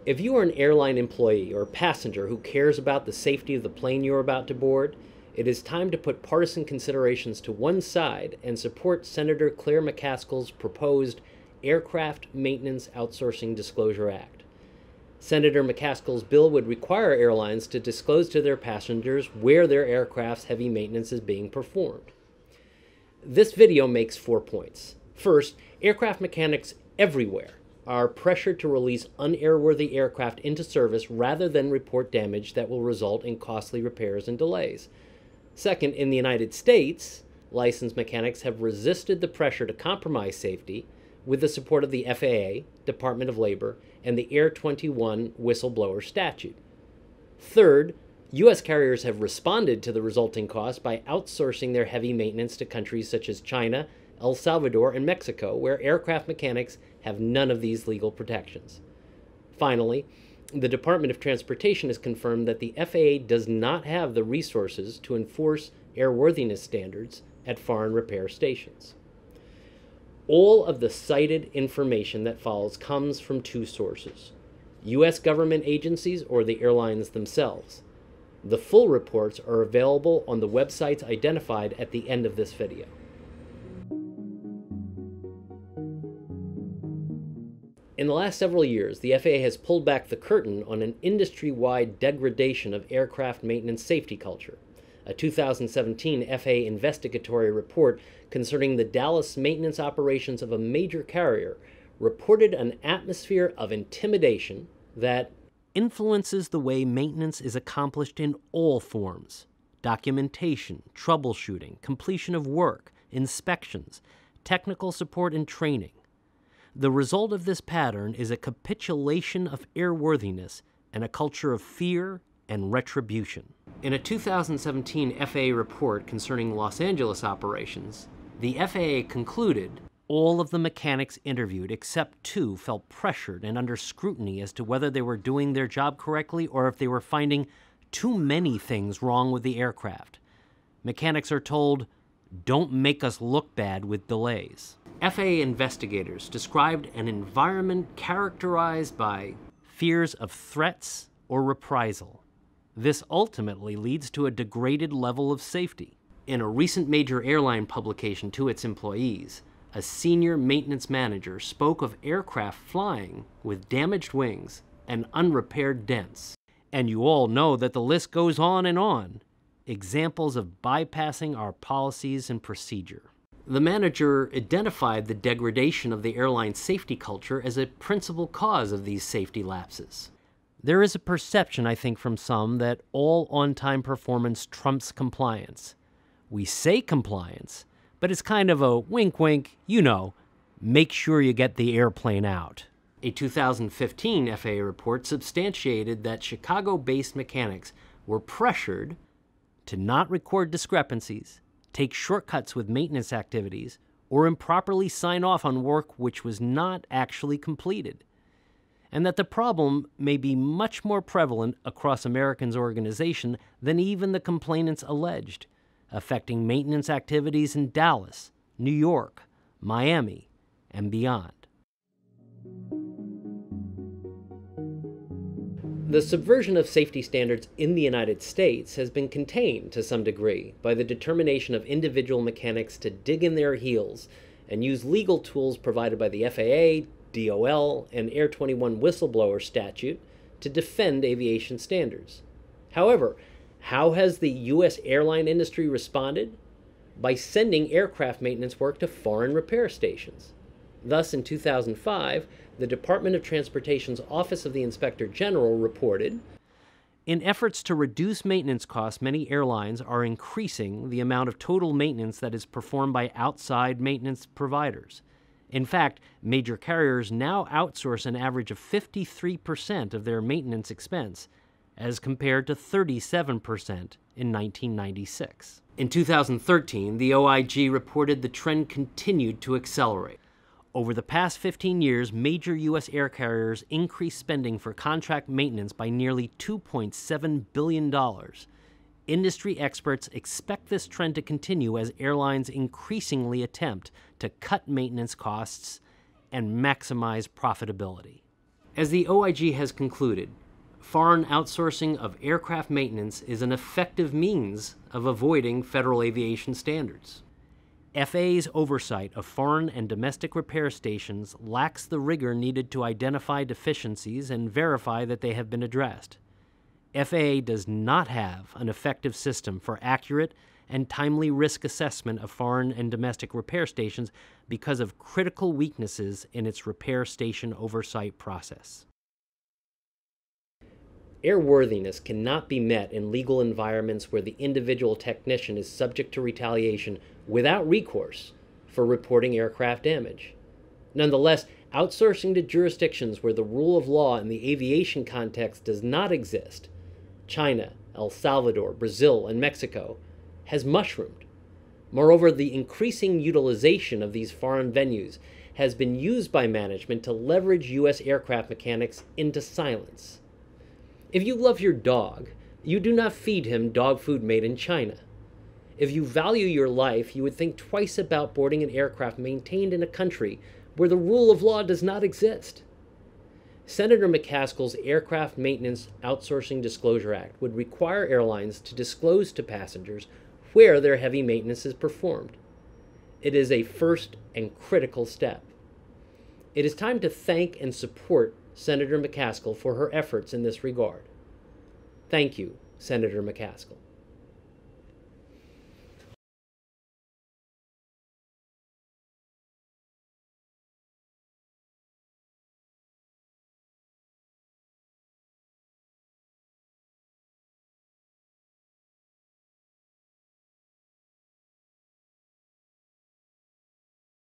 If you are an airline employee or passenger who cares about the safety of the plane you're about to board, it is time to put partisan considerations to one side and support Senator Claire McCaskill's proposed Aircraft Maintenance Outsourcing Disclosure Act. Senator McCaskill's bill would require airlines to disclose to their passengers where their aircraft's heavy maintenance is being performed. This video makes 4 points. First, aircraft mechanics everywhere are pressured to release unairworthy aircraft into service rather than report damage that will result in costly repairs and delays. Second, in the United States, licensed mechanics have resisted the pressure to compromise safety with the support of the FAA, Department of Labor, and the Air 21 Whistleblower statute. Third, U.S. carriers have responded to the resulting costs by outsourcing their heavy maintenance to countries such as China, El Salvador, and Mexico, where aircraft mechanics have none of these legal protections. Finally, the Department of Transportation has confirmed that the FAA does not have the resources to enforce airworthiness standards at foreign repair stations. All of the cited information that follows comes from 2 sources: U.S. government agencies or the airlines themselves. The full reports are available on the websites identified at the end of this video. In the last several years, the FAA has pulled back the curtain on an industry-wide degradation of aircraft maintenance safety culture. A 2017 FAA investigatory report concerning the Dallas maintenance operations of a major carrier reported an atmosphere of intimidation that influences the way maintenance is accomplished in all forms: documentation, troubleshooting, completion of work, inspections, technical support, and training. The result of this pattern is a capitulation of airworthiness and a culture of fear and retribution. In a 2017 FAA report concerning Los Angeles operations, the FAA concluded all of the mechanics interviewed except 2 felt pressured and under scrutiny as to whether they were doing their job correctly or if they were finding too many things wrong with the aircraft. Mechanics are told, "Don't make us look bad with delays." FAA investigators described an environment characterized by fears of threats or reprisal. This ultimately leads to a degraded level of safety. In a recent major airline publication to its employees, a senior maintenance manager spoke of aircraft flying with damaged wings and unrepaired dents. And you all know that the list goes on and on. Examples of bypassing our policies and procedure. The manager identified the degradation of the airline safety culture as a principal cause of these safety lapses. There is a perception, I think, from some that all on-time performance trumps compliance. We say compliance, but it's kind of a wink-wink, you know, make sure you get the airplane out. A 2015 FAA report substantiated that Chicago-based mechanics were pressured to not record discrepancies, take shortcuts with maintenance activities, or improperly sign off on work which was not actually completed, and that the problem may be much more prevalent across Americans' organization than even the complainants alleged, affecting maintenance activities in Dallas, New York, Miami, and beyond. The subversion of safety standards in the United States has been contained to some degree by the determination of individual mechanics to dig in their heels and use legal tools provided by the FAA, DOL, and Air 21 Whistleblower statute to defend aviation standards. However, how has the U.S. airline industry responded? By sending aircraft maintenance work to foreign repair stations. Thus, in 2005, the Department of Transportation's Office of the Inspector General reported, in efforts to reduce maintenance costs, many airlines are increasing the amount of total maintenance that is performed by outside maintenance providers. In fact, major carriers now outsource an average of 53% of their maintenance expense, as compared to 37% in 1996. In 2013, the OIG reported the trend continued to accelerate. Over the past 15 years, major U.S. air carriers increased spending for contract maintenance by nearly $2.7 billion. Industry experts expect this trend to continue as airlines increasingly attempt to cut maintenance costs and maximize profitability. As the OIG has concluded, foreign outsourcing of aircraft maintenance is an effective means of avoiding federal aviation standards. FAA's oversight of foreign and domestic repair stations lacks the rigor needed to identify deficiencies and verify that they have been addressed. FAA does not have an effective system for accurate and timely risk assessment of foreign and domestic repair stations because of critical weaknesses in its repair station oversight process. Airworthiness cannot be met in legal environments where the individual technician is subject to retaliation without recourse for reporting aircraft damage. Nonetheless, outsourcing to jurisdictions where the rule of law in the aviation context does not exist, China, El Salvador, Brazil, and Mexico, has mushroomed. Moreover, the increasing utilization of these foreign venues has been used by management to leverage U.S. aircraft mechanics into silence. If you love your dog, you do not feed him dog food made in China. If you value your life, you would think twice about boarding an aircraft maintained in a country where the rule of law does not exist. Senator McCaskill's Aircraft Maintenance Outsourcing Disclosure Act would require airlines to disclose to passengers where their heavy maintenance is performed. It is a first and critical step. It is time to thank and support Senator McCaskill for her efforts in this regard. Thank you, Senator McCaskill.